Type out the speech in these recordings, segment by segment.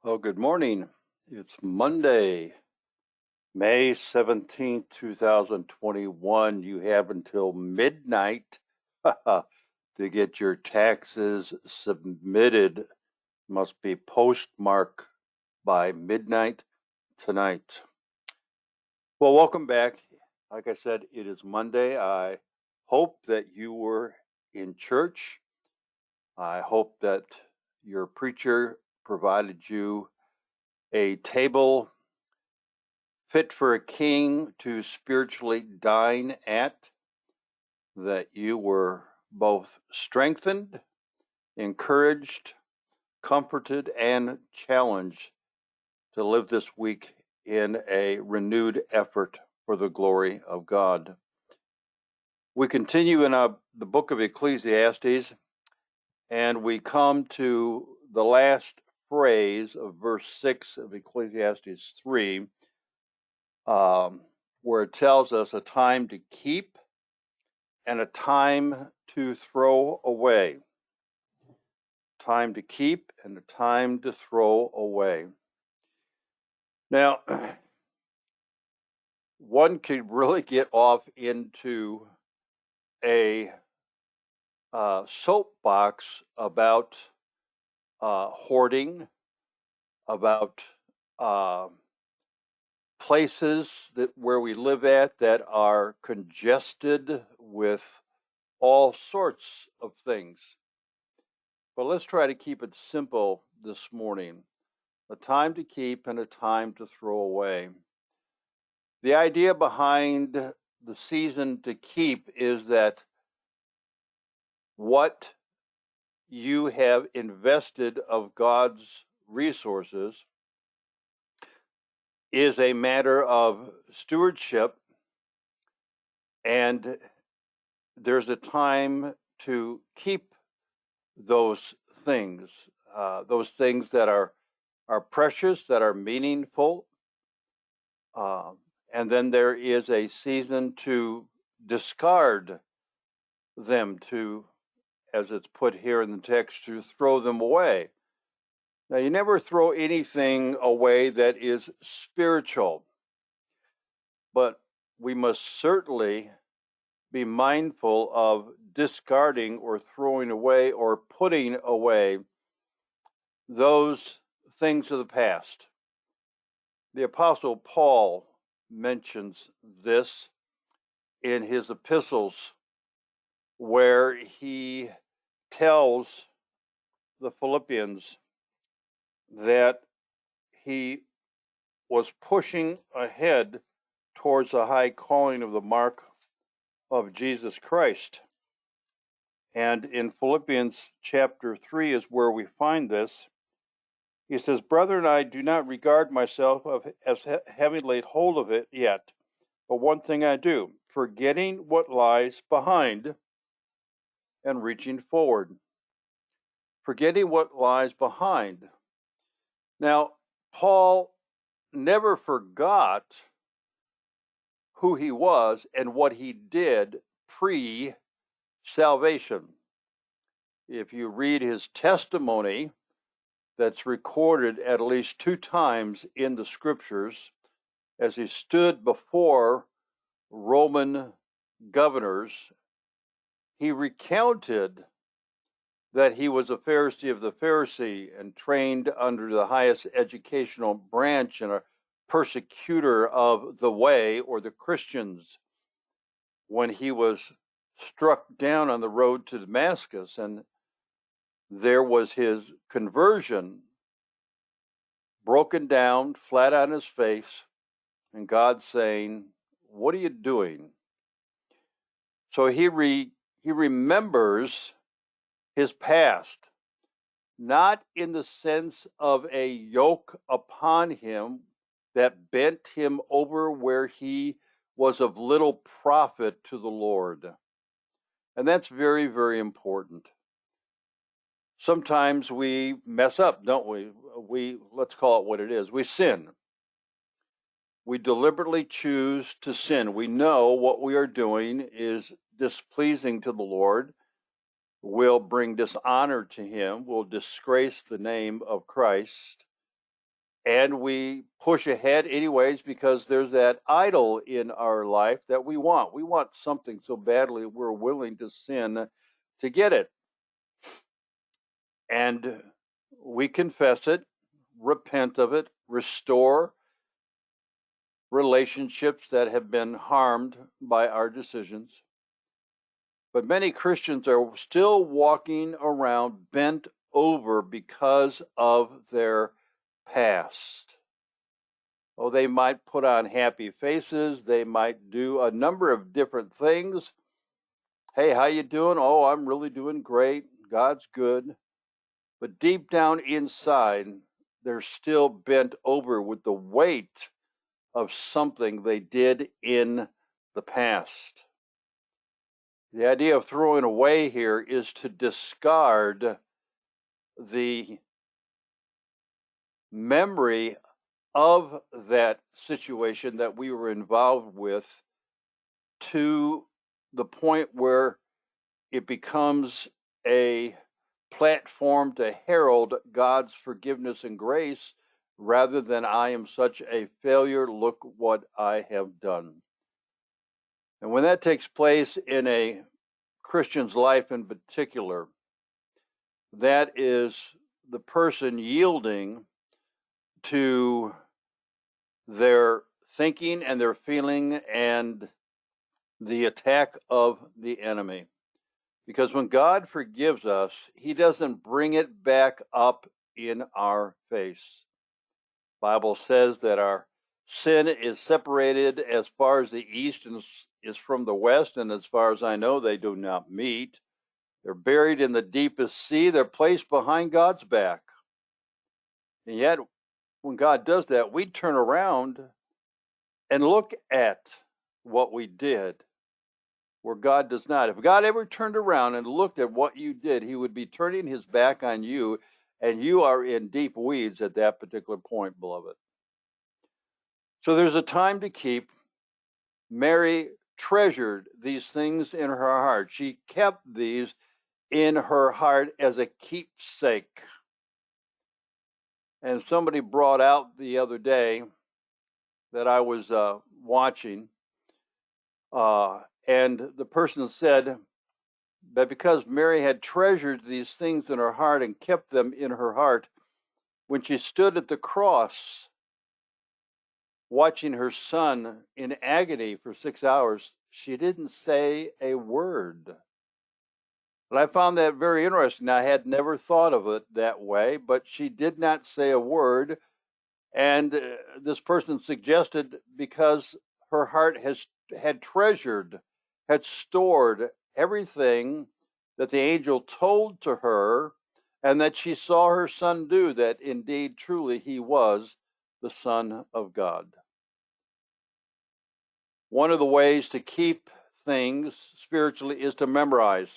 Oh, good morning. It's Monday, May 17th, 2021. You have until midnight to get your taxes submitted. Must be postmarked by midnight tonight. Well, welcome back. Like I said, it is Monday. I hope that you were in church. I hope that your preacher provided you a table fit for a king to spiritually dine at, that you were both strengthened, encouraged, comforted, and challenged to live this week in a renewed effort for the glory of God. We continue in the book of Ecclesiastes, and we come to the last phrase of verse 6 of Ecclesiastes 3, where it tells us a time to keep and a time to throw away. Time to keep and a time to throw away. Now, one could really get off into a soapbox about hoarding, about places where we live at that are congested with all sorts of things. But let's try to keep it simple this morning. A time to keep and a time to throw away. The idea behind the season to keep is that what you have invested of God's resources is a matter of stewardship, and there's a time to keep those things that are precious, that are meaningful, and then there is a season to discard them, to, as it's put here in the text, to throw them away. Now, you never throw anything away that is spiritual, but we must certainly be mindful of discarding or throwing away or putting away those things of the past. The Apostle Paul mentions this in his epistles, where he tells the Philippians that he was pushing ahead towards the high calling of the mark of Jesus Christ. And in Philippians chapter 3 is where we find this. He says, "Brethren, I do not regard myself as having laid hold of it yet, but one thing I do, forgetting what lies behind and reaching forward." Forgetting what lies behind. Now, Paul never forgot who he was and what he did pre-salvation. If you read his testimony, that's recorded at least 2 times in the scriptures, as he stood before Roman governors, he recounted that he was a Pharisee of the Pharisee and trained under the highest educational branch and a persecutor of the way, or the Christians, when he was struck down on the road to Damascus, and there was his conversion, broken down, flat on his face, and God saying, "What are you doing?" So he remembers his past, not in the sense of a yoke upon him that bent him over where he was of little profit to the Lord. And that's very, very important. Sometimes we mess up, don't we? Let's call it what it is. We sin. We deliberately choose to sin. We know what we are doing is displeasing to the Lord, will bring dishonor to him, will disgrace the name of Christ. and we push ahead anyways because there's that idol in our life that we want. We want something so badly we're willing to sin to get it. And we confess it, repent of it, restore relationships that have been harmed by our decisions. But many Christians are still walking around bent over because of their past. Oh, they might put on happy faces. They might do a number of different things. Hey, how you doing? Oh, I'm really doing great. God's good. But deep down inside, they're still bent over with the weight of something they did in the past. The idea of throwing away here is to discard the memory of that situation that we were involved with to the point where it becomes a platform to herald God's forgiveness and grace rather than I am such a failure, look what I have done. And when that takes place in a Christian's life in particular, that is the person yielding to their thinking and their feeling and the attack of the enemy. Because when God forgives us, he doesn't bring it back up in our face. The Bible says that our sin is separated as far as the east is from the west, and as far as I know, they do not meet. They're buried in the deepest sea. They're placed behind God's back. And yet, when God does that, we turn around and look at what we did, where God does not. If God ever turned around and looked at what you did, he would be turning his back on you, and you are in deep weeds at that particular point, beloved. So there's a time to keep. Mary treasured these things in her heart. She kept these in her heart as a keepsake. And somebody brought out the other day that I was watching, and the person said that because Mary had treasured these things in her heart and kept them in her heart, when she stood at the cross watching her son in agony for 6 hours, she didn't say a word. And I found that very interesting. I had never thought of it that way, but she did not say a word. And this person suggested because her heart had treasured, had stored everything that the angel told to her, and that she saw her son do, that indeed, truly, he was the Son of God. One of the ways to keep things spiritually is to memorize.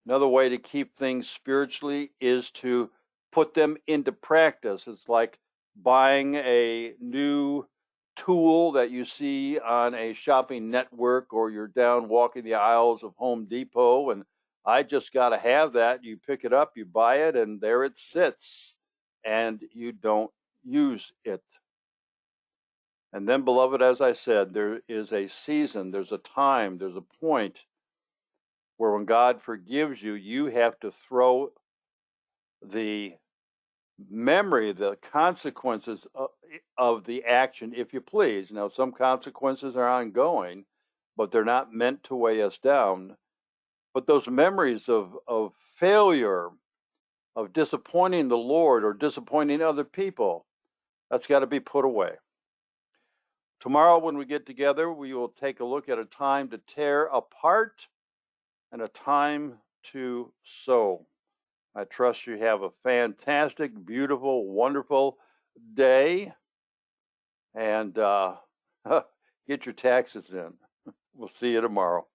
Another way to keep things spiritually is to put them into practice. It's like buying a new tool that you see on a shopping network, or you're down walking the aisles of Home Depot and I just got to have that. You pick it up, you buy it, and there it sits, and you don't use it. And then, beloved, as I said, there is a season, there's a time, there's a point where when God forgives you, you have to throw the memory, the consequences of the action, if you please. Now, some consequences are ongoing, but they're not meant to weigh us down. But those memories of failure, of disappointing the Lord or disappointing other people, that's got to be put away. Tomorrow, when we get together, we will take a look at a time to tear apart and a time to sow. I trust you have a fantastic, beautiful, wonderful day, and get your taxes in. We'll see you tomorrow.